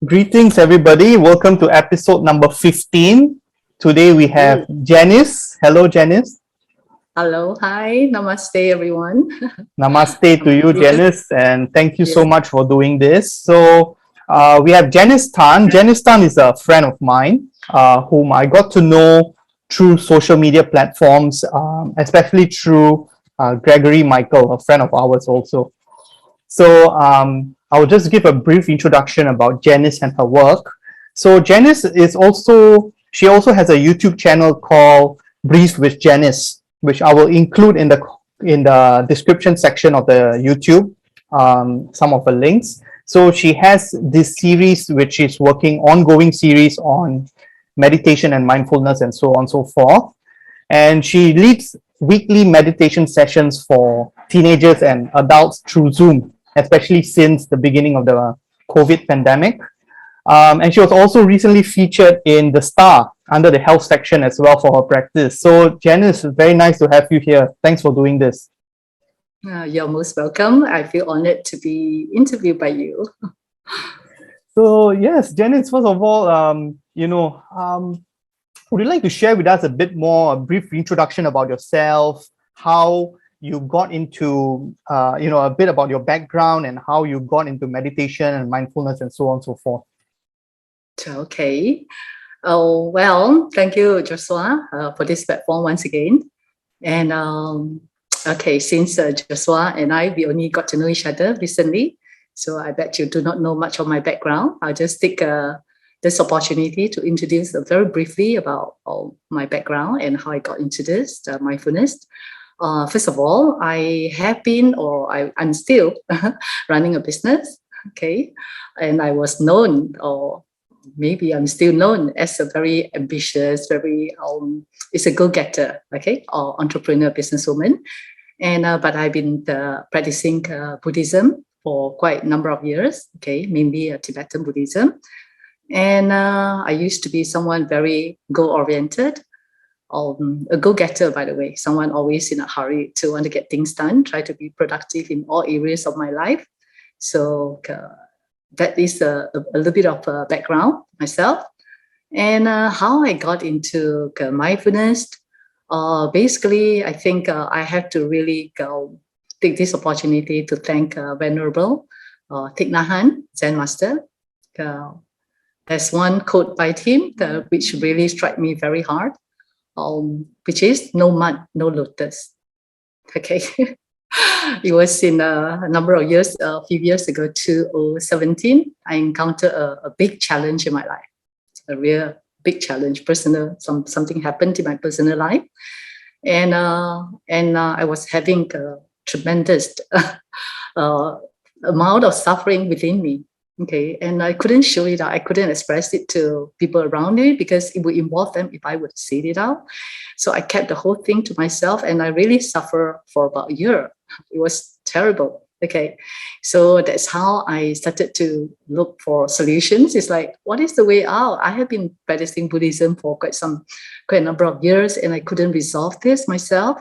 Greetings, everybody. Welcome to episode number 15. Today we have Hey. Jannice. Hello, Jannice. Hello, hi, namaste, everyone. Namaste to you, Namaste. Jannice, and thank you so Yes. much for doing this. We have Jannice Tan. Jannice Tan is a friend of mine whom I got to know through social media platforms, especially through Gregory Michael, a friend of ours also. I'll just give a brief introduction about Janice and her work. So Janice she also has a YouTube channel called Breathe with Janice, which I will include in the description section of the YouTube, some of the links. So she has this series which is ongoing series on meditation and mindfulness and so on and so forth. And she leads weekly meditation sessions for teenagers and adults through Zoom, especially since the beginning of the COVID pandemic. And she was also recently featured in The Star under the health section as well for her practice. So, Janice, it's very nice to have you here. Thanks for doing this. You're most welcome. I feel honored to be interviewed by you. So, yes, Janice, first of all, would you like to share with us a brief introduction about yourself, how you got into, a bit about your background and how you got into meditation and mindfulness and so on and so forth? Okay. Oh, well, thank you, Joshua, for this platform once again. And okay, since Joshua and I, we only got to know each other recently. So I bet you do not know much of my background. I'll just take this opportunity to introduce very briefly about my background and how I got into this mindfulness. First of all, I'm still running a business, okay? And I was known, or maybe I'm still known as a very ambitious, it's a go-getter, okay? Or entrepreneurial businesswoman. And but I've been practicing Buddhism for quite a number of years, okay? Mainly Tibetan Buddhism. And I used to be someone very goal-oriented, a go-getter, by the way, someone always in a hurry to want to get things done, try to be productive in all areas of my life. So that is a little bit of a background myself. And how I got into mindfulness, basically, I think I have to really take this opportunity to thank Venerable Thich Nhat Hanh, Zen Master. There's one quote by him which really struck me very hard, which is "No mud, no lotus." Okay, it was in a number of years, a few years ago, 2017. I encountered a big challenge in my life, a real big challenge, something happened in my personal life, and I was having a tremendous amount of suffering within me. Okay, and I couldn't show it out. I couldn't express it to people around me because it would involve them if I would say it out. So I kept the whole thing to myself, and I really suffered for about a year. It was terrible. Okay, so that's how I started to look for solutions. It's like, what is the way out? I have been practicing Buddhism for quite a number of years, and I couldn't resolve this myself.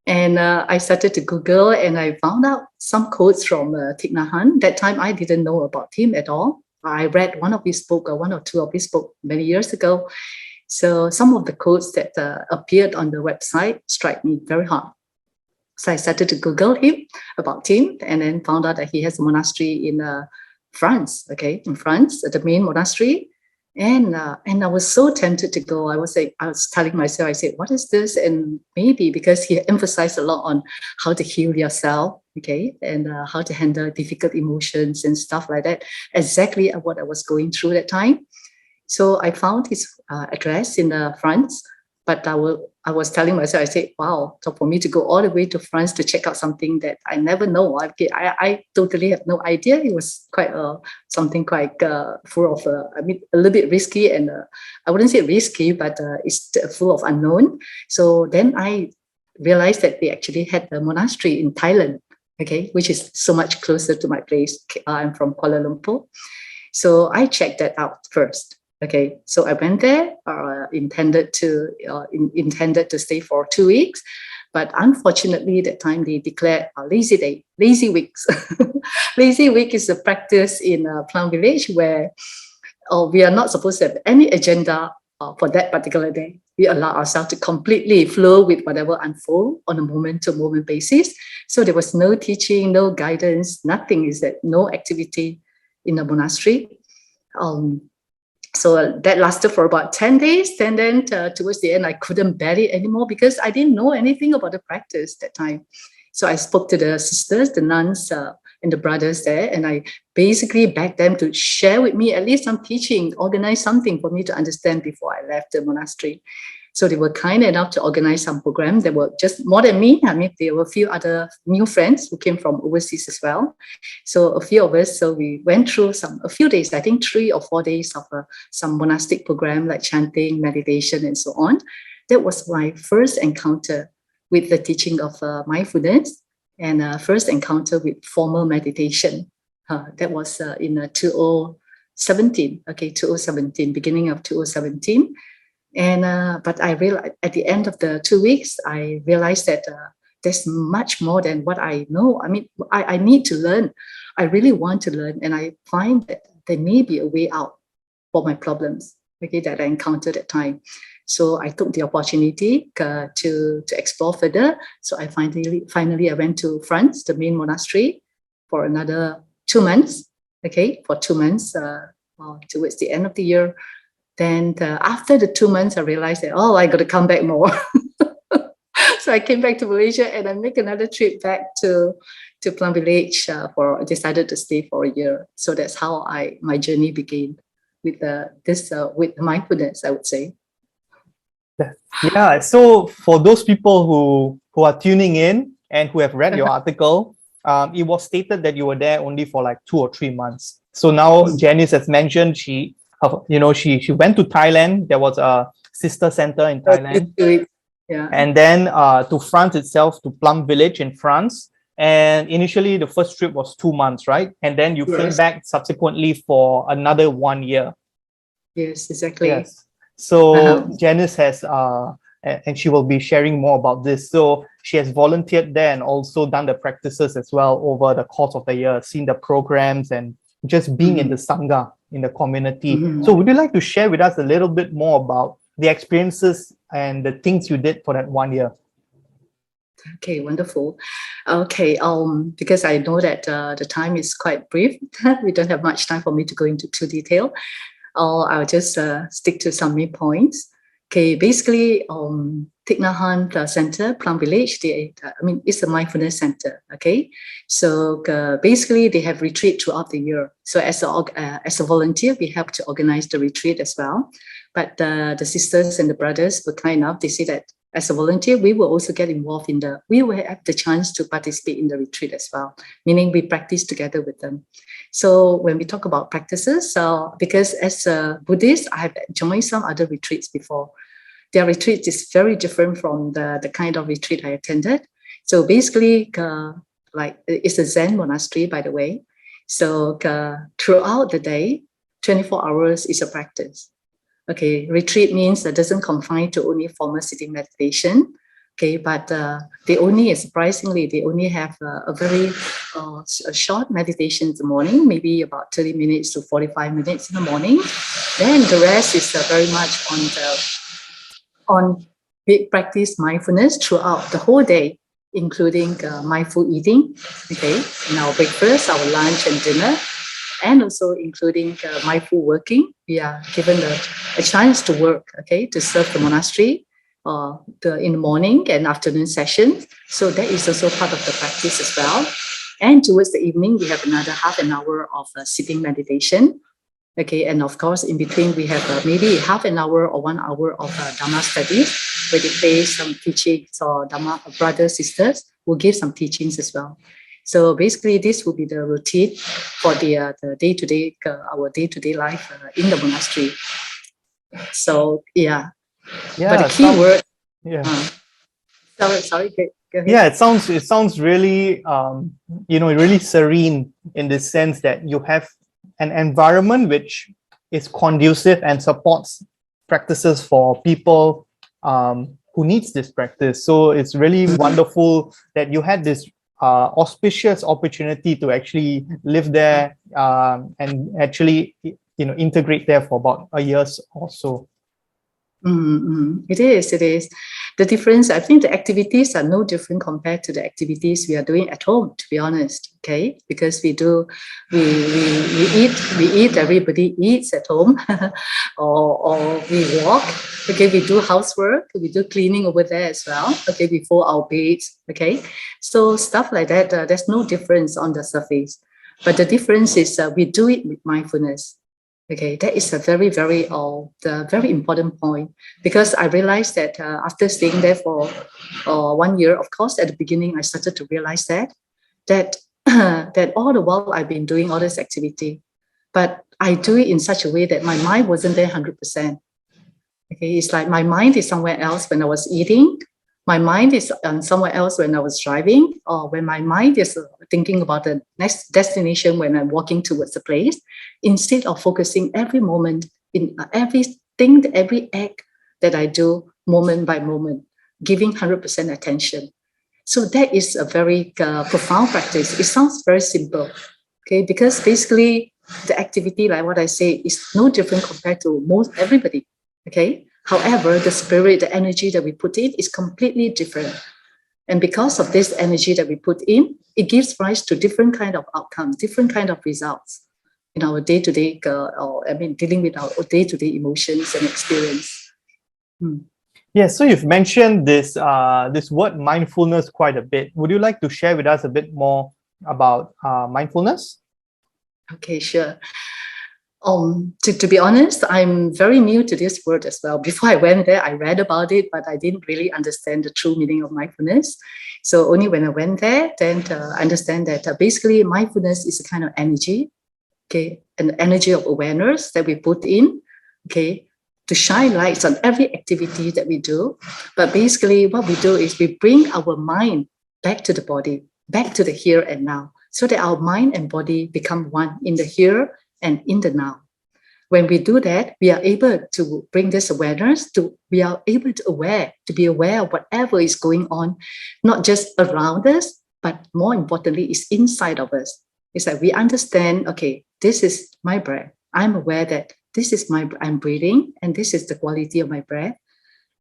And I started to Google, and I found out some quotes from Thich Nhat Hanh. That time I didn't know about him at all. I read one or two of his books many years ago. So some of the quotes that appeared on the website struck me very hard. So I started to Google about him, and then found out that he has a monastery in France. Okay, in France, the main monastery. And I was so tempted to go. I was telling myself, I said, what is this? And maybe because he emphasized a lot on how to heal yourself, okay, and how to handle difficult emotions and stuff like that. Exactly what I was going through that time. So I found his address in France. But I was telling myself, I said, wow, so for me to go all the way to France to check out something that I never know, I totally have no idea. It was quite something quite full of, a little bit risky, and I wouldn't say risky, but it's full of unknown. So then I realized that they actually had a monastery in Thailand, okay, which is so much closer to my place. I'm from Kuala Lumpur. So I checked that out first. Okay, so I went there, intended to stay for 2 weeks, But unfortunately, that time they declared a lazy day, lazy weeks. Lazy week is a practice in Plum Village where we are not supposed to have any agenda for that particular day. We allow ourselves to completely flow with whatever unfold on a moment-to-moment basis. So there was no teaching, no guidance, nothing. Is that no activity in the monastery. So that lasted for about 10 days. And then towards the end, I couldn't bear it anymore because I didn't know anything about the practice that time. So I spoke to the sisters, the nuns, and the brothers there, and I basically begged them to share with me at least some teaching, organize something for me to understand before I left the monastery. So they were kind enough to organize some programs. There were just more than me. I mean, there were a few other new friends who came from overseas as well. So a few of us, so we went through a few days, I think 3 or 4 days of some monastic program like chanting, meditation, and so on. That was my first encounter with the teaching of mindfulness and first encounter with formal meditation. That was in 2017, 2017, beginning of 2017. And but I realized at the end of the 2 weeks, I realized that there's much more than what I know. I mean, I need to learn. I really want to learn. And I find that there may be a way out for my problems, that I encountered at time. So I took the opportunity to explore further. So I finally I went to France, the main monastery, for another 2 months. For 2 months towards the end of the year. Then after the 2 months, I realized that I got to come back more. So I came back to Malaysia and I make another trip back to Plum Village. I decided to stay for a year. So that's how my journey began with with mindfulness, I would say. Yeah, so for those people who are tuning in and who have read your article, it was stated that you were there only for like 2 or 3 months. So now Jannice has mentioned she went to Thailand. There was a sister center in Thailand. Yeah. And then to France itself, to Plum Village in France. And initially the first trip was 2 months, right? And then you came back subsequently for another 1 year. Yes, exactly. Yes. So Jannice has, and she will be sharing more about this. So she has volunteered there and also done the practices as well over the course of the year, seen the programs and just being in the Sangha, in the community. So would you like to share with us a little bit more about the experiences and the things you did for that 1 year? Okay, wonderful. Okay, because I know that the time is quite brief, we don't have much time for me to go into too detail. I'll just stick to some main points. Okay, basically, Thich Nhat Hanh Center, Plum Village, it's a mindfulness center. Okay, so basically they have retreat throughout the year. So as a volunteer, we help to organize the retreat as well. But the sisters and the brothers were kind enough. They say that as a volunteer, we will also get involved we will have the chance to participate in the retreat as well, meaning we practice together with them. So when we talk about practices, because as a Buddhist, I have joined some other retreats before. Their retreat is very different from the kind of retreat I attended. So basically, it's a Zen monastery, by the way. So throughout the day, 24 hours is a practice. Okay, retreat means that doesn't confine to only formal sitting meditation. Okay, but surprisingly, they only have a very short meditation in the morning, maybe about 30 minutes to 45 minutes in the morning. Then the rest is very much on practice mindfulness throughout the whole day, including mindful eating. Okay, in our breakfast, our lunch and dinner, and also including mindful working. We are given a chance to work. Okay, to serve the monastery. In the morning and afternoon session. So that is also part of the practice as well. And towards the evening, we have another half an hour of sitting meditation. Okay, and of course, in between, we have maybe half an hour or 1 hour of Dhamma studies, where they play some teachings, or Dhamma brothers, sisters will give some teachings as well. So basically, this will be the routine for the day-to-day, our day-to-day life in the monastery. So, yeah. But the key word. Yeah. Sorry. Go ahead. Yeah, it sounds really really serene in the sense that you have an environment which is conducive and supports practices for people who needs this practice. So it's really wonderful that you had this auspicious opportunity to actually live there and actually, integrate there for about a year or so. It is. The difference, I think the activities are no different compared to the activities we are doing at home, to be honest, okay? Because we eat, everybody eats at home, or we walk, okay? We do housework, we do cleaning over there as well, okay? We fold our beds, okay? So stuff like that, there's no difference on the surface. But the difference is we do it with mindfulness. Okay, that is a very, very important point, because I realized that after staying there for 1 year, of course, at the beginning, I started to realize that that all the while I've been doing all this activity, but I do it in such a way that my mind wasn't there 100%. Okay, it's like my mind is somewhere else when I was eating. My mind is somewhere else when I was driving, or when my mind is thinking about the next destination when I'm walking towards the place, instead of focusing every moment in everything, every act that I do moment by moment, giving 100% attention. So that is a very profound practice. It sounds very simple, okay? Because basically the activity, like what I say, is no different compared to everybody, okay? However, the spirit, the energy that we put in is completely different. And because of this energy that we put in, it gives rise to different kind of outcomes, different kind of results in our day-to-day, dealing with our day-to-day emotions and experience. Yeah, so you've mentioned this word mindfulness quite a bit. Would you like to share with us a bit more about mindfulness? Okay, sure. To be honest, I'm very new to this word as well. Before I went there, I read about it, but I didn't really understand the true meaning of mindfulness. So only when I went there, then I understand that basically mindfulness is a kind of energy, okay, an energy of awareness that we put in, okay, to shine lights on every activity that we do. But basically what we do is we bring our mind back to the body, back to the here and now, so that our mind and body become one in the here and in the now. When we do that, we are able to bring this awareness we are able to be aware of whatever is going on, not just around us, but more importantly, is inside of us. It's like we understand, okay, this is my breath. I'm aware that I'm breathing, and this is the quality of my breath.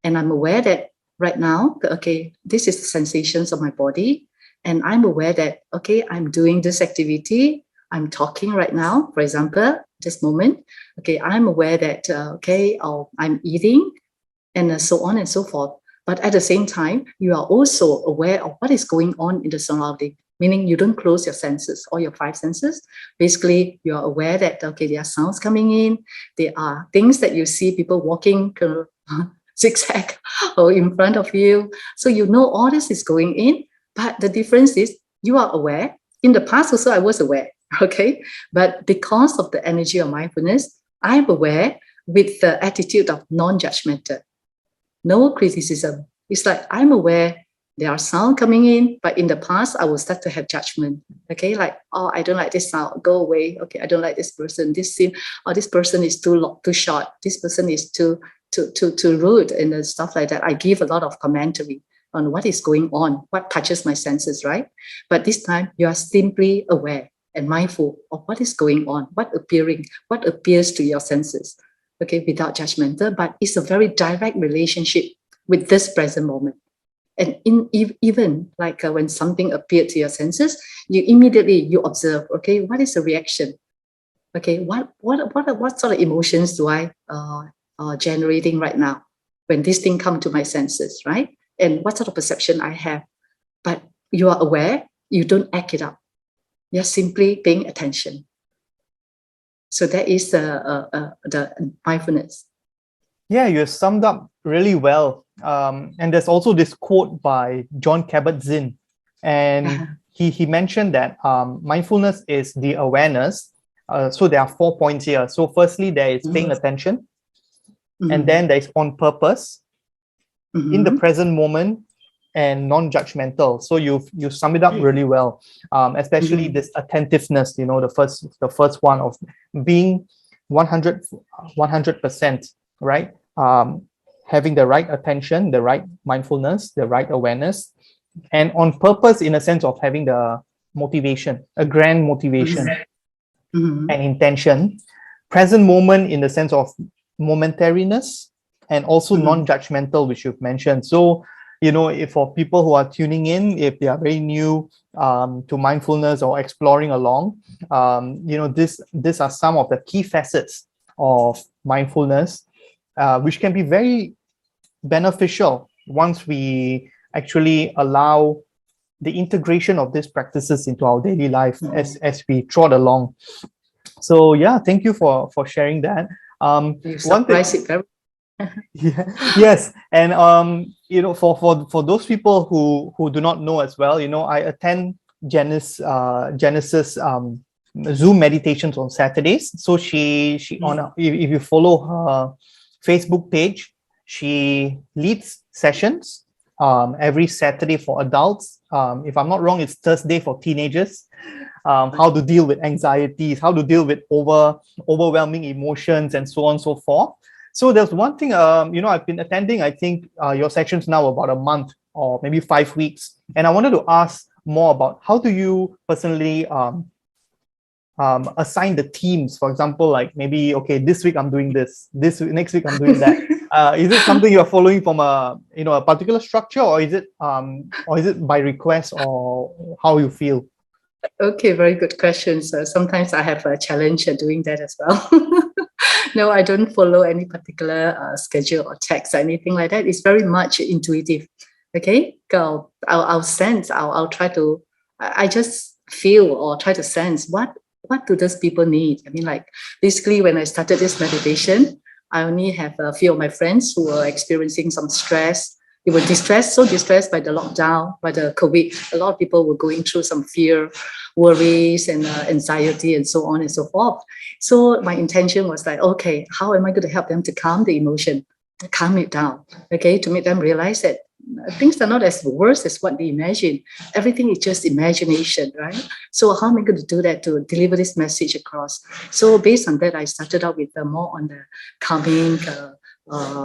And I'm aware that right now, okay, this is the sensations of my body. And I'm aware that, okay, I'm doing this activity. I'm talking right now, for example, this moment. Okay, I'm aware that, I'm eating, and so on and so forth. But at the same time, you are also aware of what is going on in the surrounding, meaning you don't close your senses, all your 5 senses. Basically, you are aware that, okay, there are sounds coming in. There are things that you see, people walking zigzag or in front of you. So you know all this is going in, but the difference is you are aware. In the past also, I was aware. Okay, but because of the energy of mindfulness, I'm aware with the attitude of non-judgmental, no criticism. It's like I'm aware there are sound coming in, but in the past I will start to have judgment. Okay, like, oh, I don't like this sound, go away. Okay, I don't like this person, this scene, or this person is too short, this person is too rude, and stuff like that. I give a lot of commentary on what is going on, what touches my senses, right? But this time you are simply aware and mindful of what is going on, what appears to your senses, okay, without judgmental, but it's a very direct relationship with this present moment. And even like when something appeared to your senses, you immediately observe, okay, what is the reaction? Okay, what sort of emotions do I generating right now when this thing come to my senses, right? And what sort of perception I have? But you are aware, you don't act it up. You're simply paying attention. So that is the mindfulness. Yeah, you have summed up really well. And there's also this quote by John Kabat-Zinn, and he mentioned that mindfulness is the awareness. So there are 4 points here. So firstly, there is paying attention, and then there is on purpose, in the present moment, and non-judgmental. So you sum it up really well, especially this attentiveness, the first one of being 100%, right? having the right attention, the right mindfulness, the right awareness, and on purpose in a sense of having the motivation, a grand motivation Mhm. and intention, present moment in the sense of momentariness, and also non-judgmental, which you've mentioned. So, if for people who are tuning in, if they are very new to mindfulness or exploring along, these are some of the key facets of mindfulness, which can be very beneficial once we actually allow the integration of these practices into our daily life as we trot along. So yeah, thank you for sharing that. You One thing, surprise it very. yeah, yes, and for those people who do not know as well, I attend Jannice's Zoom meditations on Saturdays. So she if you follow her Facebook page, she leads sessions every Saturday for adults. If I'm not wrong, it's Thursday for teenagers. How to deal with anxieties, how to deal with overwhelming emotions, and so on and so forth. So there's one thing, I've been attending, I think, your sessions now about a month or maybe 5 weeks. And I wanted to ask more about how do you personally assign the themes? For example, like maybe, okay, this week I'm doing this, next week I'm doing that. Is it something you're following from a particular structure, or is it by request, or how you feel? Okay, very good question. So sometimes I have a challenge doing that as well. No, I don't follow any particular schedule or text or anything like that. It's very much intuitive. Okay, I'll sense. I'll try to. I just feel or try to sense what do those people need. I mean, like basically, when I started this meditation, I only have a few of my friends who were experiencing some stress. They were so distressed by the lockdown, by the COVID. A lot of people were going through some fear, worries, and anxiety, and so on and so forth. So my intention was like, okay, how am I going to help them to calm the emotion, to calm it down, okay, to make them realize that things are not as worse as what they imagine. Everything is just imagination, right? So how am I going to do that to deliver this message across? So based on that, I started out with more on the calming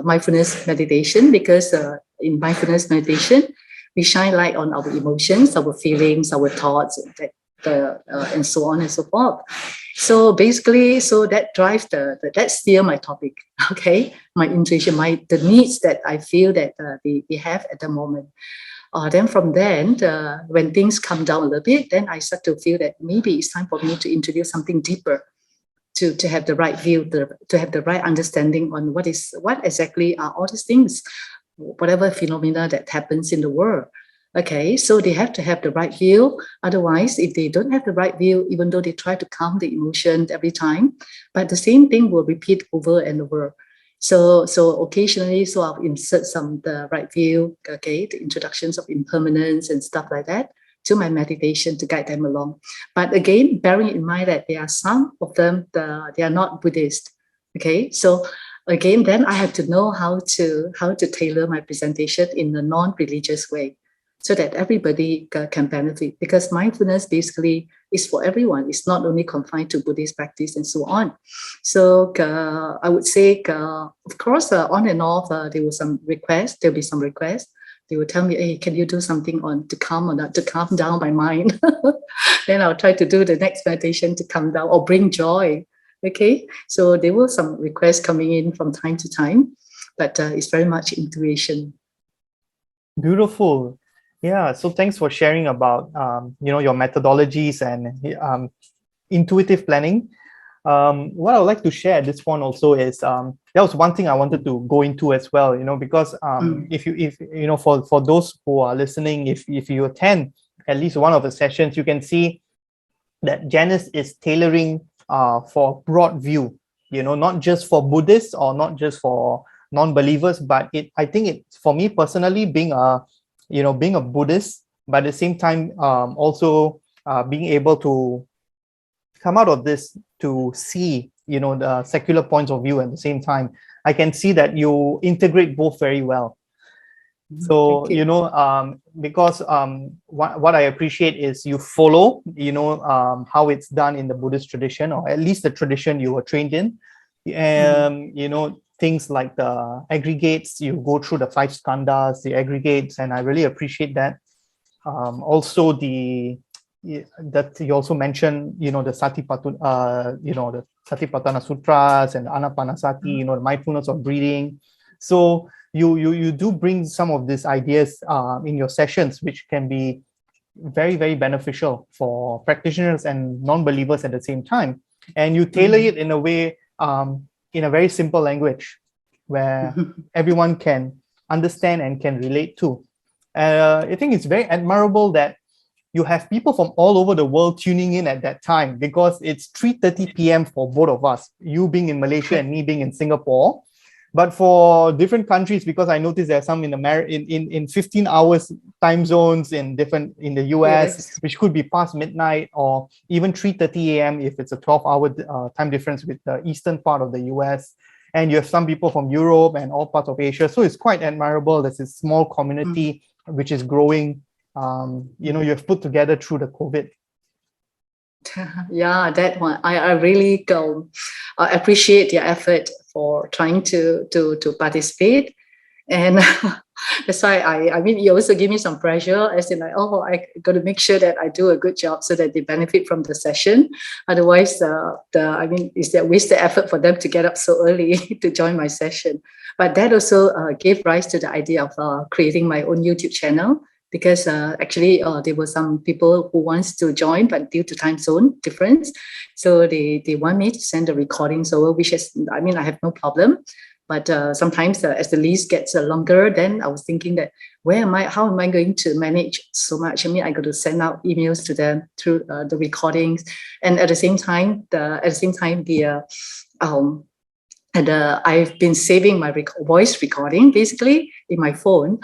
mindfulness meditation, because in mindfulness meditation, we shine light on our emotions, our feelings, our thoughts, and so on and so forth. So basically, so that drives that steer my topic, okay, my intuition, the needs that I feel that they have at the moment. Then from then, when things come down a little bit, then I start to feel that maybe it's time for me to introduce something deeper, to have the right view, to have the right understanding on what exactly are all these things, whatever phenomena that happens in the world. Okay, so they have to have the right view. Otherwise, if they don't have the right view, even though they try to calm the emotion every time, but the same thing will repeat over and over. So occasionally, so I'll insert the right view, okay, the introductions of impermanence and stuff like that to my meditation to guide them along. But again, bearing in mind that there are some of them, they are not Buddhist. Okay, so again, then I have to know how to tailor my presentation in a non-religious way, so that everybody can benefit, because mindfulness basically is for everyone. It's not only confined to Buddhist practice and so on. So I would say, of course, on and off, there will be some requests. They will tell me, hey, can you do something to calm down my mind? Then I'll try to do the next meditation to calm down or bring joy. Okay, so there were some requests coming in from time to time, but it's very much intuition. Beautiful. Yeah, so thanks for sharing about your methodologies and intuitive planning. What I would like to share at this point also is that was one thing I wanted to go into as well, because if for those who are listening, if you attend at least one of the sessions, you can see that Jannice is tailoring for a broad view, not just for Buddhists or not just for non-believers, but I think it's, for me personally, being a Buddhist, but at the same time also being able to come out of this to see the secular points of view at the same time. I can see that you integrate both very well. So because what I appreciate is you follow how it's done in the Buddhist tradition, or at least the tradition you were trained in, things like the aggregates. You go through the 5 skandhas, the aggregates, and I really appreciate that. Also, that you also mentioned, the the Satipatthana Sutras and the Anapanasati, the mindfulness of breathing. So you do bring some of these ideas in your sessions, which can be very, very beneficial for practitioners and non-believers at the same time. And you tailor it in a way, in a very simple language where everyone can understand and can relate to. I think it's very admirable that you have people from all over the world tuning in at that time, because it's 3:30 p.m. for both of us, you being in Malaysia and me being in Singapore. But for different countries, because I noticed there are some in 15 hours time zones in the US, Yes. which could be past midnight, or even 3:30 a.m. if it's a 12-hour time difference with the eastern part of the US. And you have some people from Europe and all parts of Asia. So it's quite admirable. There's this small community which is growing. You have put together through the COVID. Yeah, that one. I really appreciate your effort for trying to participate. And that's why I mean, you also give me some pressure, as in like, oh, I got to make sure that I do a good job so that they benefit from the session. Otherwise, is that wasted effort for them to get up so early to join my session. But that also gave rise to the idea of creating my own YouTube channel, because actually there were some people who wants to join, but due to time zone difference, so they want me to send the recordings over, which is, I have no problem. But sometimes as the list gets longer, then I was thinking that how am I going to manage so much? I got to send out emails to them through the recordings, and at the same time, I've been saving my voice recording basically in my phone.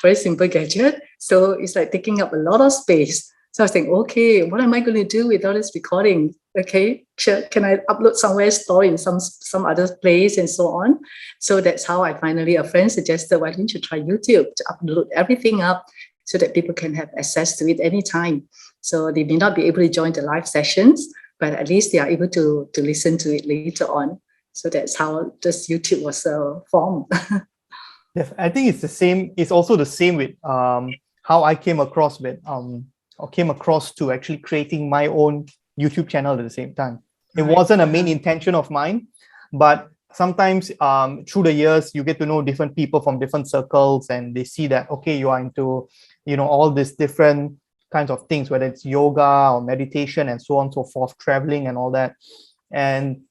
Very simple gadget. So it's like taking up a lot of space. So I was thinking, okay, what am I going to do with all this recording? Okay, can I upload somewhere, store in some other place, and so on? So that's how a friend suggested, why don't you try YouTube to upload everything up so that people can have access to it anytime. So they may not be able to join the live sessions, but at least they are able to listen to it later on. So that's how this YouTube was formed. Yes, I think it's the same. It's also the same with how I came across to actually creating my own YouTube channel at the same time. It wasn't a main intention of mine, but sometimes through the years you get to know different people from different circles, and they see that, okay, you are into all these different kinds of things, whether it's yoga or meditation and so on and so forth, traveling and all that. And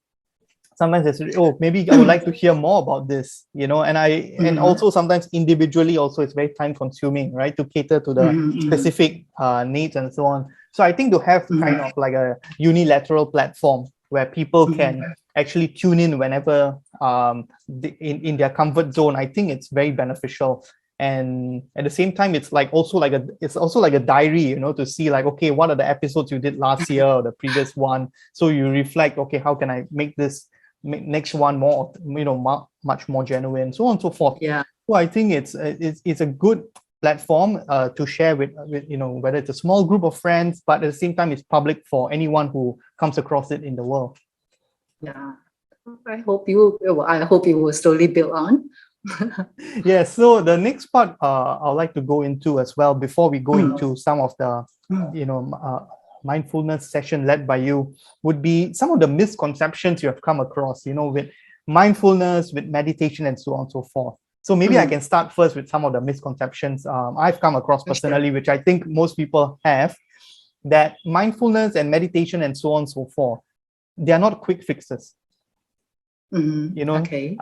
sometimes they say, oh, maybe I would like to hear more about this, and also sometimes individually also it's very time consuming, right, to cater to the specific needs and so on. So I think to have kind of like a unilateral platform where people can actually tune in whenever in their comfort zone, I think it's very beneficial. And at the same time, it's also like a diary, to see like, okay, what are the episodes you did last year or the previous one? So you reflect, okay, how can I make this next one more, much more genuine, so on and so forth. Yeah. So I think it's a good platform to share with whether it's a small group of friends, but at the same time, it's public for anyone who comes across it in the world. Yeah, I hope you will slowly build on. Yeah. So the next part I'd like to go into as well, before we go into some of the mindfulness session led by you, would be some of the misconceptions you have come across, with mindfulness, with meditation, and so on and so forth. So maybe I can start first with some of the misconceptions I've come across personally, which I think most people have, that mindfulness and meditation and so on and so forth, they are not quick fixes. Okay.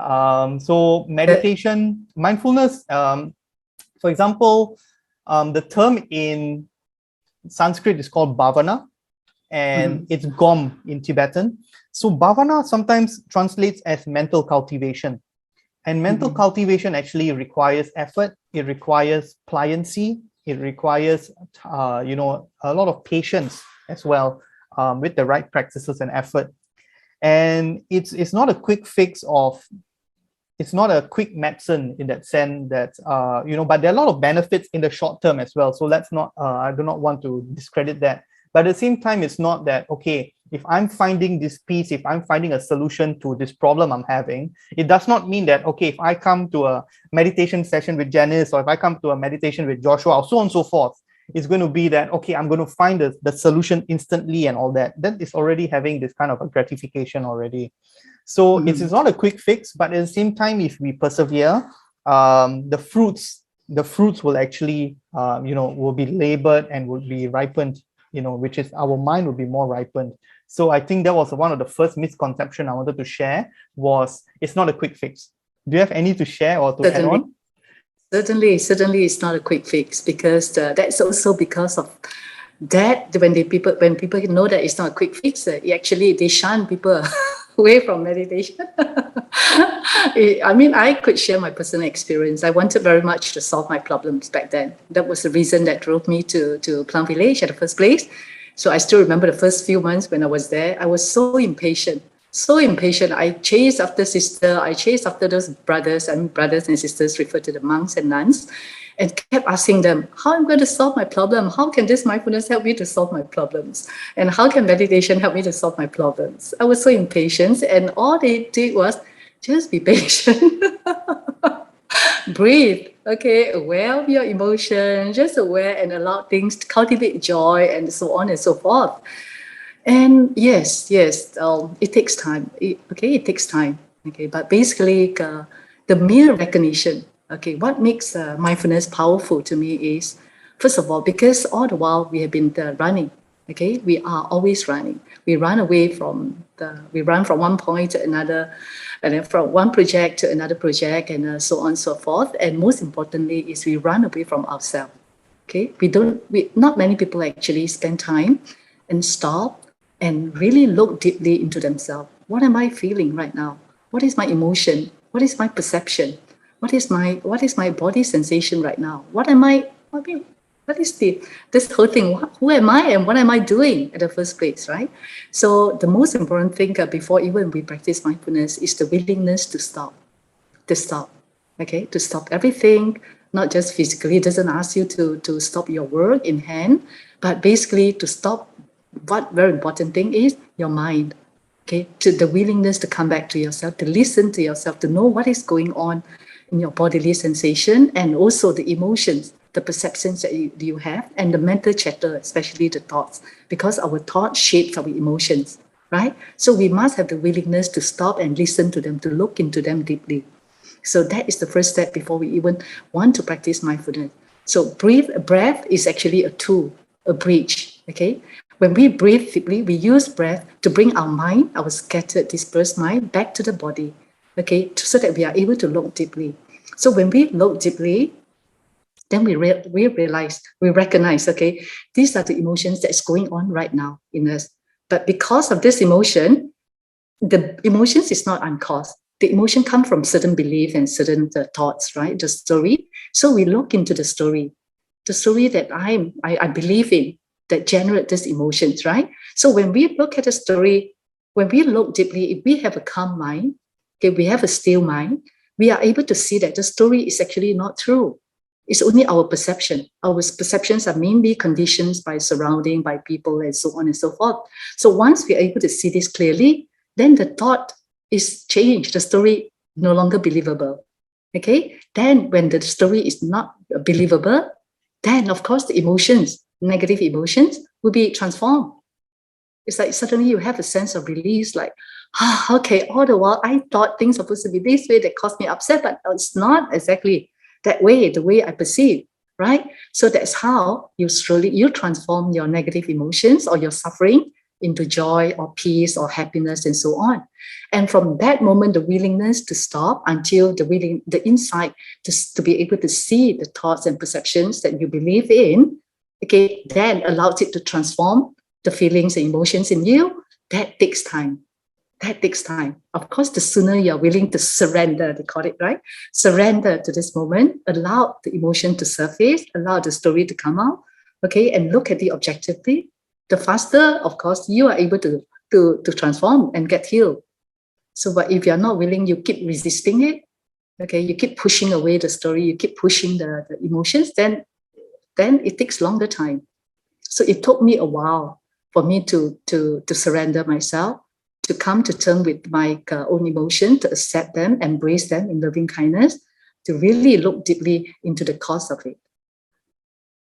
So meditation, mindfulness, for example, the term in Sanskrit is called bhavana, and it's gom in Tibetan. So bhavana sometimes translates as mental cultivation, and mental cultivation actually requires effort. It requires pliancy. It requires a lot of patience as well, with the right practices and effort. And it's not a quick fix it's not a quick medicine in that sense that, but there are a lot of benefits in the short term as well. So let's not, I do not want to discredit that. But at the same time, it's not that, okay, If I'm finding this peace, if I'm finding a solution to this problem I'm having, it does not mean that, okay, if I come to a meditation session with Jannice, or if I come to a meditation with Joshua, or so on and so forth, it's going to be that, okay, I'm going to find the solution instantly and all that. That is already having this kind of a gratification already. So it is not a quick fix, but at the same time, if we persevere, the fruits will actually, will be labored and will be ripened, which is our mind will be more ripened. So I think that was one of the first misconception I wanted to share, was it's not a quick fix. Do you have any to share or to add on? Certainly, it's not a quick fix, because that's also because of that. When people know that it's not a quick fix, actually they shun people away from meditation. I mean, I could share my personal experience. I wanted very much to solve my problems back then. That was the reason that drove me to Plum Village at the first place. So I still remember the first few months when I was there. I was so impatient. I chased after sister. I chased after those brothers and sisters, referred to the monks and nuns, and kept asking them, how am I going to solve my problem? How can this mindfulness help me to solve my problems? And how can meditation help me to solve my problems? I was so impatient, and all they did was just be patient. Breathe. Okay, aware of your emotion, just aware and allow things to cultivate joy, and so on and so forth. And yes, it takes time. It takes time. Okay, but basically, the mere recognition. Okay, what makes mindfulness powerful to me is, first of all, because all the while we have been running. Okay, we are always running. We run from one point to another, and then from one project to another project, and so on and so forth. And most importantly, is we run away from ourselves. Okay, not many people actually spend time and stop and really look deeply into themselves. What am I feeling right now? What is my emotion? What is my perception? What is my body sensation right now? What is this whole thing? Who am I and what am I doing at the first place, right? So the most important thing before even we practice mindfulness is the willingness to stop. Okay, to stop everything, not just physically. It doesn't ask you to stop your work in hand, but basically to stop. What very important thing is your mind. Okay, to the willingness to come back to yourself, to listen to yourself, to know what is going on in your bodily sensation, and also the emotions, the perceptions that you have, and the mental chatter, especially the thoughts, because our thoughts shape our emotions, right? So we must have the willingness to stop and listen to them, to look into them deeply. So that is the first step before we even want to practice mindfulness. So breath is actually a tool, a bridge. Okay, when we breathe deeply, we use breath to bring our mind, our scattered, dispersed mind, back to the body. Okay, so that we are able to look deeply. So when we look deeply, then we recognize, okay, these are the emotions that's going on right now in us. But because of this emotion, the emotions is not uncaused. The emotion comes from certain belief and certain thoughts, right? The story. So we look into the story that I believe in, that generate these emotions, right? So when we look at the story, when we look deeply, if we have a calm mind, okay, we have a still mind, we are able to see that the story is actually not true. It's only our perception. Our perceptions are mainly conditioned by surrounding, by people, and so on and so forth. So once we're able to see this clearly, then the thought is changed. The story no longer believable. Okay? Then when the story is not believable, then of course the emotions, negative emotions, will be transformed. It's like suddenly you have a sense of release, like, okay, all the while I thought things are supposed to be this way that caused me upset, but it's not exactly that way, the way I perceive, right? So that's how you transform your negative emotions or your suffering into joy or peace or happiness and so on. And from that moment, the willingness to stop until the insight to be able to see the thoughts and perceptions that you believe in, okay, then allows it to transform the feelings and emotions in you. That takes time. Of course, the sooner you're willing to surrender, they call it, right? Surrender to this moment, allow the emotion to surface, allow the story to come out, okay, and look at it objectively, the faster, of course, you are able to transform and get healed. So, but if you're not willing, you keep resisting it, okay, you keep pushing away the story, you keep pushing the emotions, then it takes longer time. So it took me a while for me to surrender myself, to come to terms with my own emotion, to accept them, embrace them in loving kindness, to really look deeply into the cause of it.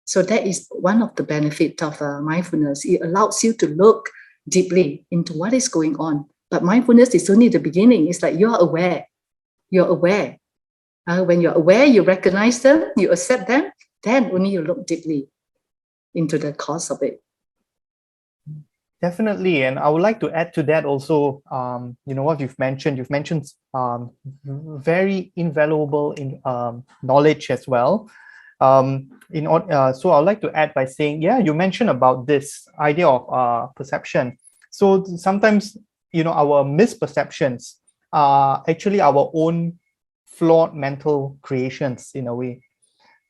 So that is one of the benefits of mindfulness. It allows you to look deeply into what is going on. But mindfulness is only the beginning. It's like you're aware. You're aware. When you're aware, you recognize them, you accept them, then only you look deeply into the cause of it. Definitely, and I would like to add to that also. What you've mentioned. You've mentioned very invaluable knowledge as well. So I'd like to add by saying, yeah, you mentioned about this idea of perception. So sometimes, our misperceptions are actually our own flawed mental creations in a way.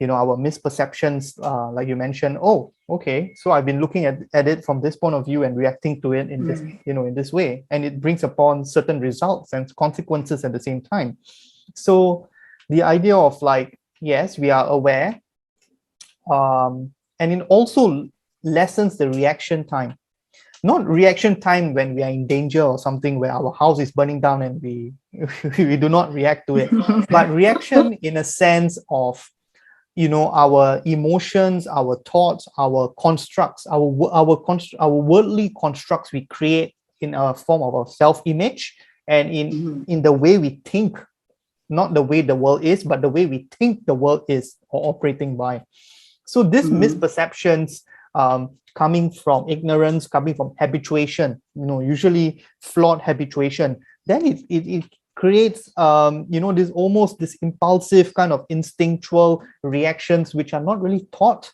Our misperceptions, like you mentioned, oh, okay, so I've been looking at it from this point of view and reacting to it in this, in this way, and it brings upon certain results and consequences at the same time. So the idea of like, yes, we are aware, and it also lessens the reaction time. Not reaction time when we are in danger or something where our house is burning down and we we do not react to it, but reaction in a sense of our emotions, our thoughts, our constructs, our worldly constructs we create in a form of our self-image, and in the way we think, not the way the world is, but the way we think the world is or operating by. So these misperceptions, coming from ignorance, coming from habituation, usually flawed habituation, then it creates this impulsive kind of instinctual reactions which are not really thought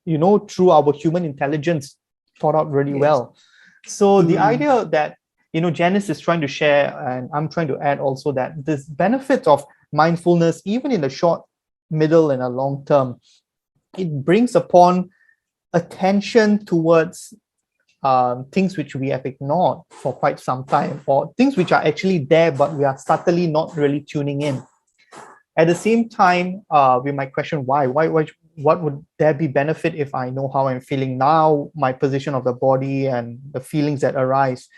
through our human intelligence, thought out really well. So the idea that Jannice is trying to share, and I'm trying to add also, that this benefit of mindfulness, even in the short, middle, and a long term, it brings upon attention towards things which we have ignored for quite some time, or things which are actually there but we are subtly not really tuning in. At the same time, we might question why what would there be benefit if I know how I'm feeling now, my position of the body and the feelings that arise.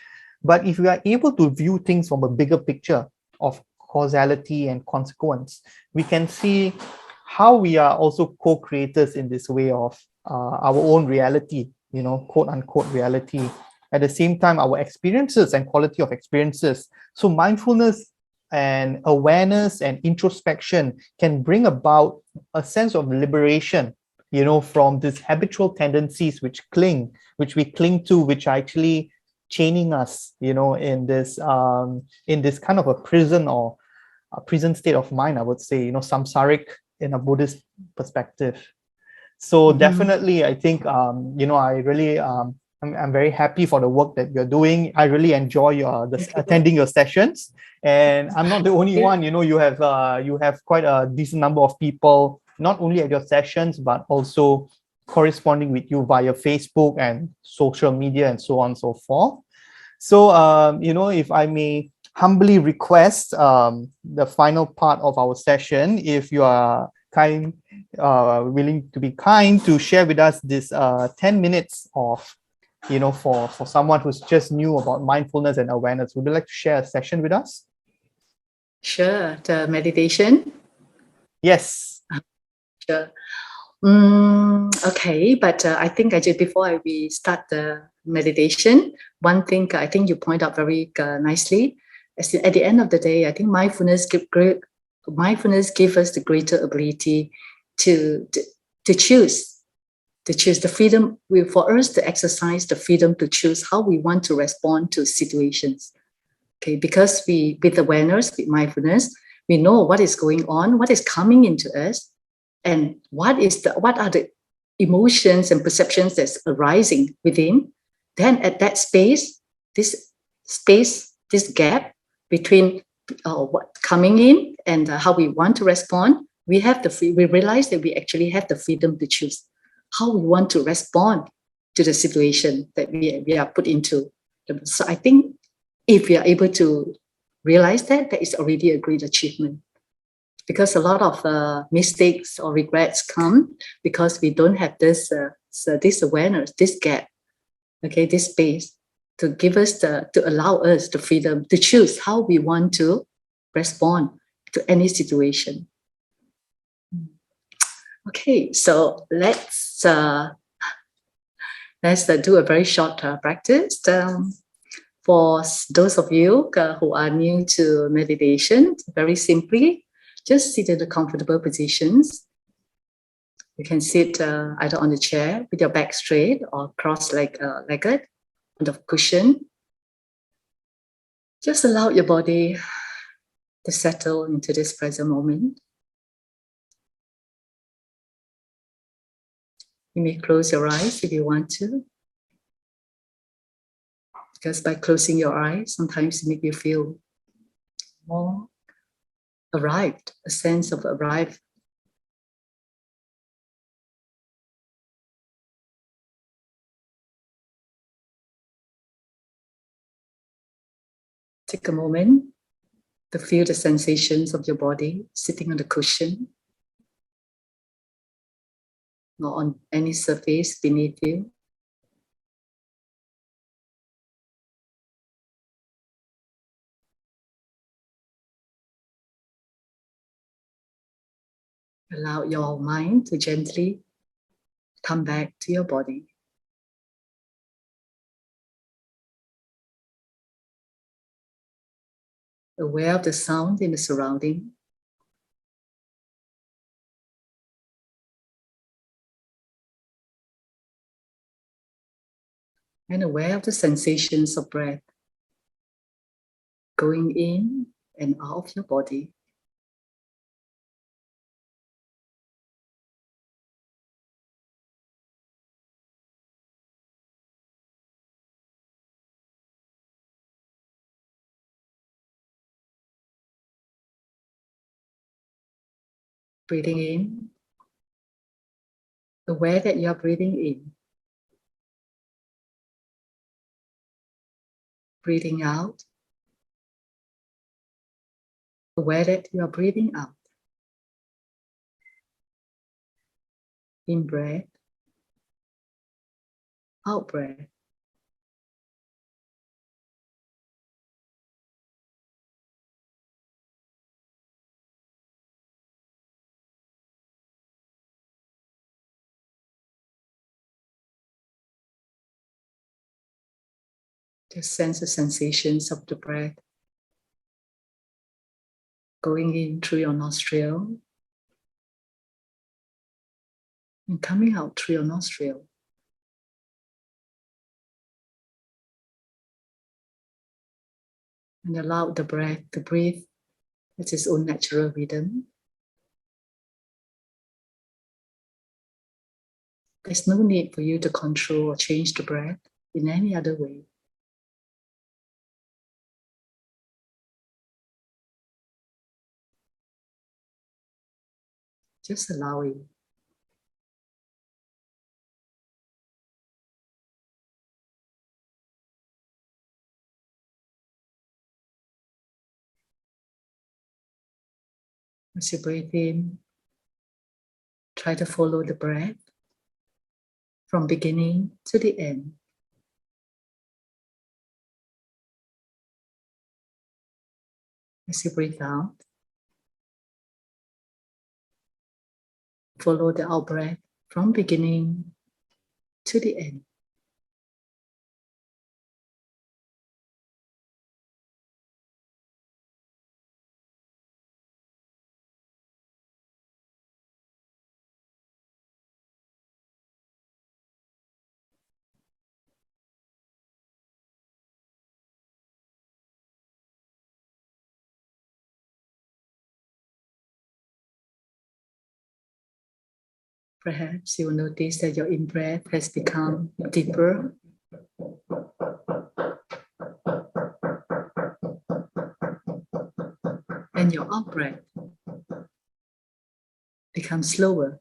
But if we are able to view things from a bigger picture of causality and consequence, we can see how we are also co-creators in this way of our own reality, quote unquote reality. At the same time, our experiences and quality of experiences. So mindfulness and awareness and introspection can bring about a sense of liberation, from these habitual tendencies which we cling to, which are actually chaining us, in this kind of a prison or a prison state of mind, I would say, samsaric in a Buddhist perspective. So definitely, I think, I really, I'm very happy for the work that you're doing. I really enjoy attending your sessions, and I'm not the only one. You have quite a decent number of people, not only at your sessions, but also corresponding with you via Facebook and social media and so on and so forth. So, if I may humbly request the final part of our session, if you are willing to be kind to share with us this 10 minutes of, for someone who's just new about mindfulness and awareness. Would you like to share a session with us? Sure. The meditation? Yes. Sure. Okay, but I think before we start the meditation, one thing I think you point out very nicely, at the end of the day, I think mindfulness gives us the greater ability to choose the freedom, for us to exercise the freedom to choose how we want to respond to situations. Okay, because with awareness, with mindfulness, we know what is going on, what is coming into us, and what are the emotions and perceptions that's arising within. Then at that space, this gap between what coming in and how we want to respond, we realize that we actually have the freedom to choose how we want to respond to the situation that we are put into. So I think if we are able to realize that is already a great achievement. Because a lot of mistakes or regrets come because we don't have this awareness, this gap okay, this space to give us to allow us the freedom to choose how we want to respond to any situation. Okay, so let's do a very short practice. For those of you who are new to meditation, very simply, just sit in the comfortable positions. You can sit either on the chair with your back straight or cross-legged on the cushion. Just allow your body to settle into this present moment. You may close your eyes if you want to, because by closing your eyes, sometimes it makes you feel more arrived, a sense of arrived. Take a moment to feel the sensations of your body sitting on the cushion or on any surface beneath you. Allow your mind to gently come back to your body. Aware of the sound in the surrounding. And aware of the sensations of breath going in and out of your body. Breathing in, aware that you are breathing in. Breathing out, aware that you are breathing out. In breath, out breath. Just sense the sensations of the breath going in through your nostril and coming out through your nostril. And allow the breath to breathe at its own natural rhythm. There's no need for you to control or change the breath in any other way. Just allowing. As you breathe in, try to follow the breath from beginning to the end. As you breathe out, follow the out breath from beginning to the end. Perhaps you will notice that your in-breath has become deeper. And your out-breath becomes slower.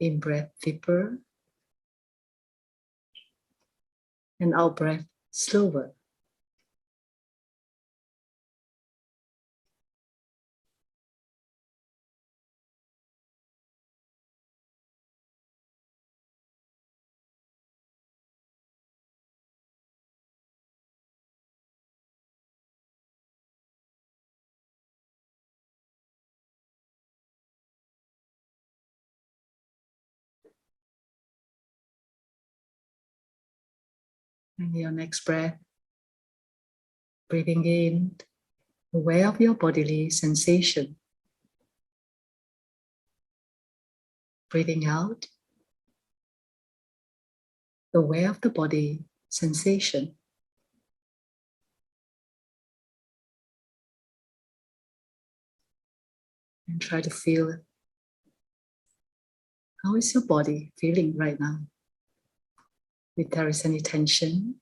In-breath deeper. And out-breath slower. And your next breath, breathing in, aware of your bodily sensation. Breathing out, aware of the body sensation. And try to feel, how is your body feeling right now? If there is any tension,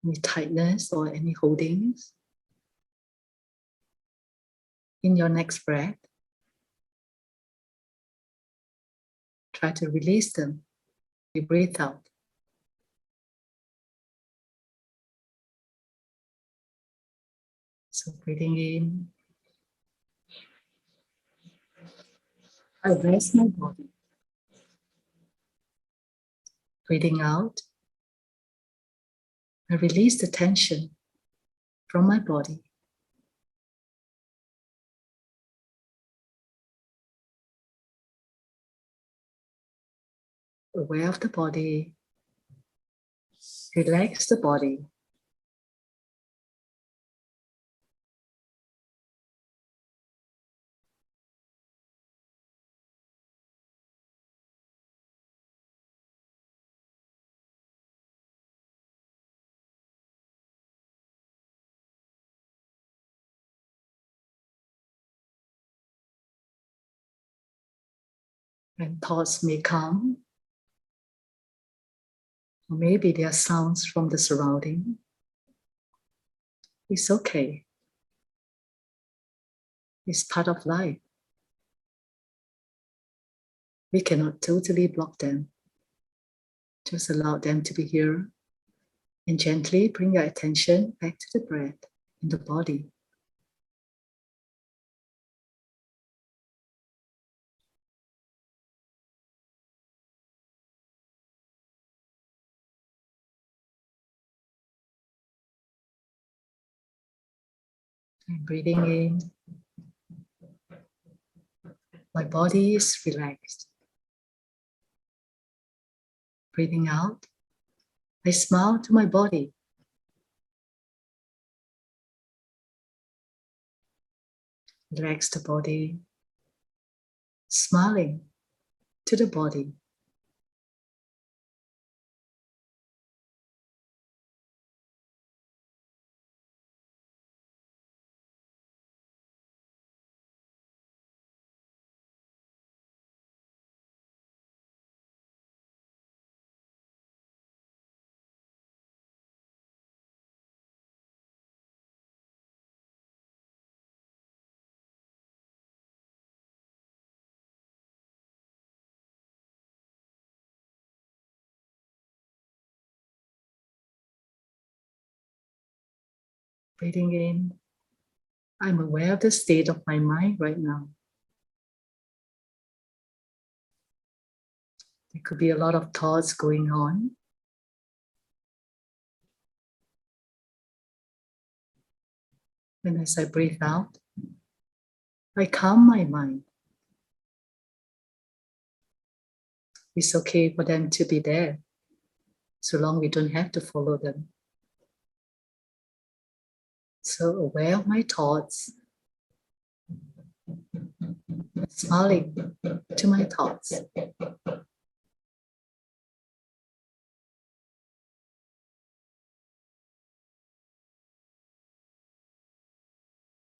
any tightness or any holdings. In your next breath, try to release them. You breathe out. So breathing in, I rest my body. Breathing out, I release the tension from my body. Aware of the body, relax the body. And thoughts may come, or maybe there are sounds from the surrounding. It's okay. It's part of life. We cannot totally block them. Just allow them to be here and gently bring your attention back to the breath in the body. And breathing in, my body is relaxed. Breathing out, I smile to my body. Relax the body, smiling to the body. Breathing in, I'm aware of the state of my mind right now. There could be a lot of thoughts going on. And as I breathe out, I calm my mind. It's okay for them to be there, so long we don't have to follow them. So aware of my thoughts, smiling to my thoughts.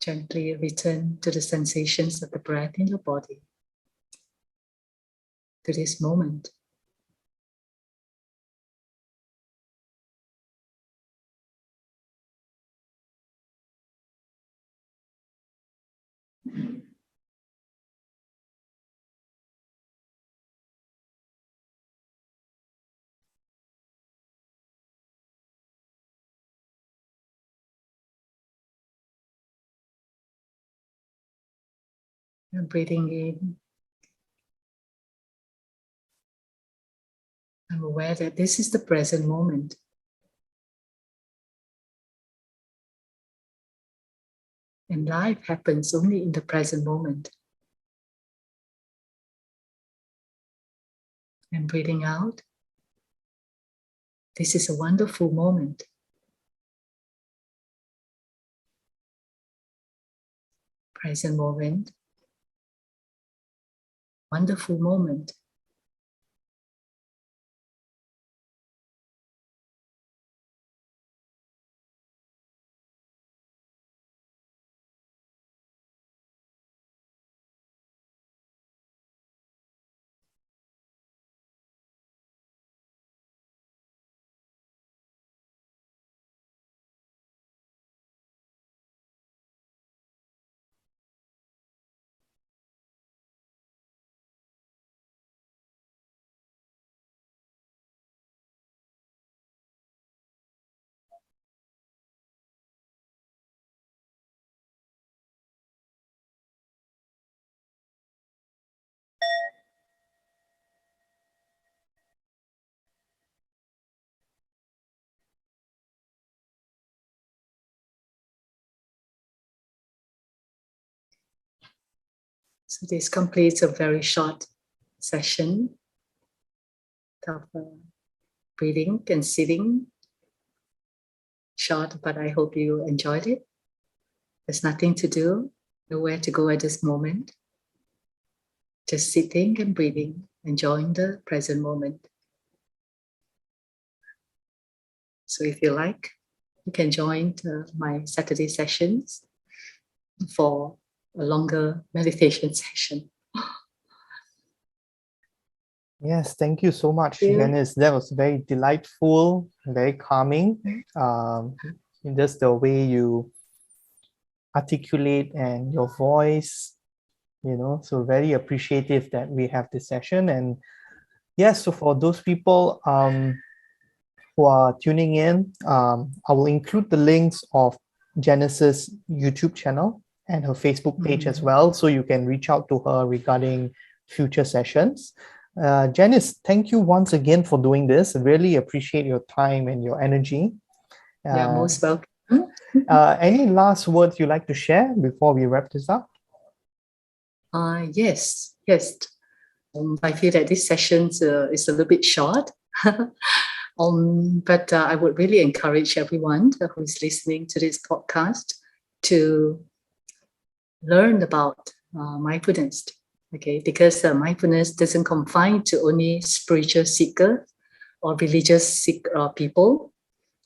Gently return to the sensations of the breath in your body, to this moment. And breathing in, I'm aware that this is the present moment. And life happens only in the present moment. And breathing out, This is a wonderful moment. Present moment. Wonderful moment. So this completes a very short session of breathing and sitting. Short, but I hope you enjoyed it. There's nothing to do, nowhere to go at this moment. Just sitting and breathing, enjoying the present moment. So if you like, you can join my Saturday sessions for a longer meditation session. Yes, thank you so much, Yeah. Jannice. That was very delightful, very calming. Just the way you articulate and your voice, so very appreciative that we have this session. And yes, so for those people who are tuning in, I will include the links of Jannice's YouTube channel and her Facebook page as well, so you can reach out to her regarding future sessions. Jannice, thank you once again for doing this. I really appreciate your time and your energy. You're most welcome. Any last words you'd like to share before we wrap this up? Yes. I feel that this session is a little bit short, but I would really encourage everyone who is listening to this podcast to learn about mindfulness. Okay, because mindfulness doesn't confine to only spiritual seeker or religious people,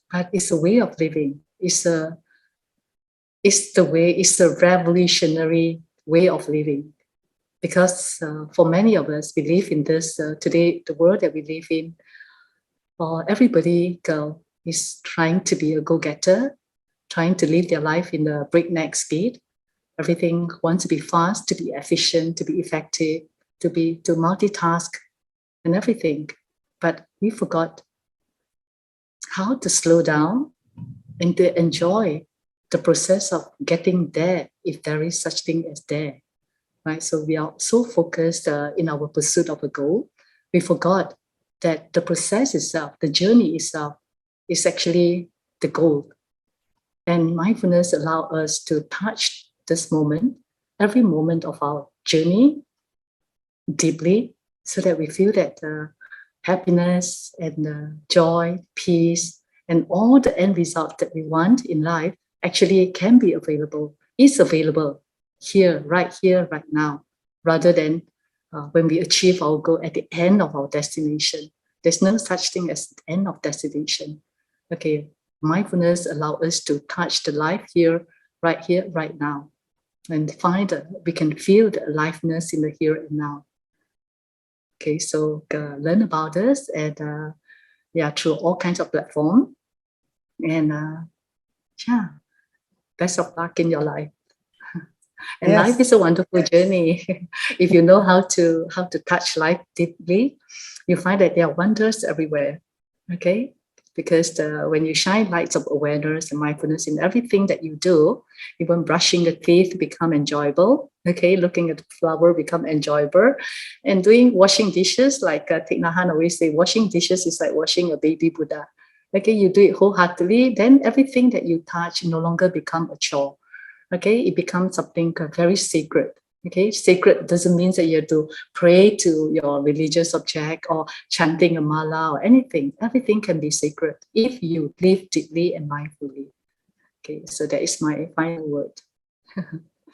but it's a way of living. It's a revolutionary way of living. Because for many of us, we live in this today, the world that we live in, everybody is trying to be a go-getter, trying to live their life in the breakneck speed. Everything wants to be fast, to be efficient, to be effective, to multitask and everything. But we forgot how to slow down and to enjoy the process of getting there, if there is such thing as there. Right? So we are so focused in our pursuit of a goal, we forgot that the process itself, the journey itself, is actually the goal. And mindfulness allows us to touch this moment, every moment of our journey, deeply, so that we feel that happiness and joy, peace, and all the end results that we want in life actually can be available, is available here, right now, rather than when we achieve our goal at the end of our destination. There's no such thing as the end of destination. Okay, mindfulness allows us to touch the life here, right now, and find that we can feel the aliveness in the here and now. Okay, so learn about this and through all kinds of platforms. And best of luck in your life. And Yes. life is a wonderful journey. If you know how to touch life deeply, you find that there are wonders everywhere. Okay, because when you shine lights of awareness and mindfulness in everything that you do, even brushing the teeth become enjoyable. Okay, looking at the flower become enjoyable, and washing dishes, like Thich Nhat Hanh always say, washing dishes is like washing a baby Buddha. Okay, you do it wholeheartedly, then everything that you touch no longer become a chore. Okay, it becomes something very sacred. Okay, sacred doesn't mean that you have to pray to your religious object or chanting a mala or anything. Everything can be sacred if you live deeply and mindfully. Okay, so that is my final word.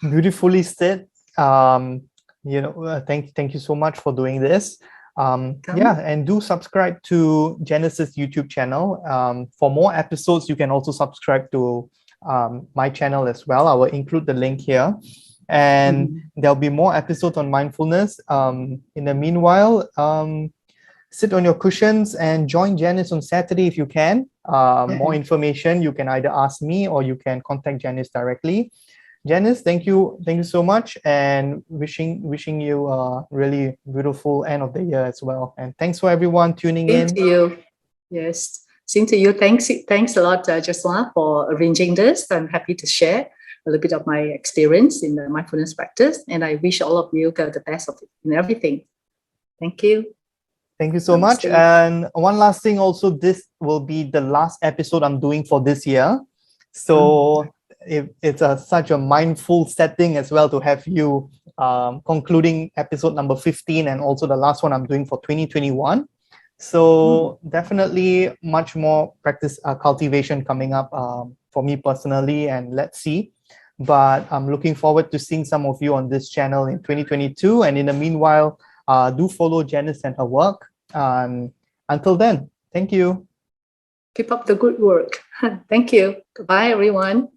Beautifully said. Thank you so much for doing this. Yeah, and do subscribe to Jannice's YouTube channel. For more episodes, you can also subscribe to my channel as well. I will include the link here. And there'll be more episodes on mindfulness. In the meanwhile, sit on your cushions and join Jannice on Saturday if you can. More information, you can either ask me or you can contact Jannice directly. Jannice, thank you so much, and wishing you a really beautiful end of the year as well. And thanks for everyone tuning in. Same to you. Yes, same to you. Thanks a lot, Joshua, for arranging this. I'm happy to share a little bit of my experience in the mindfulness practice, and I wish all of you the best of it in everything. Thank you. Thank you so much. And one last thing also, this will be the last episode I'm doing for this year. So it's such a mindful setting as well to have you concluding episode number 15 and also the last one I'm doing for 2021. So definitely much more practice cultivation coming up for me personally, and let's see. But I'm looking forward to seeing some of you on this channel in 2022. And in the meanwhile, do follow Jannice and her work. Until then, thank you. Keep up the good work. Thank you. Goodbye, everyone.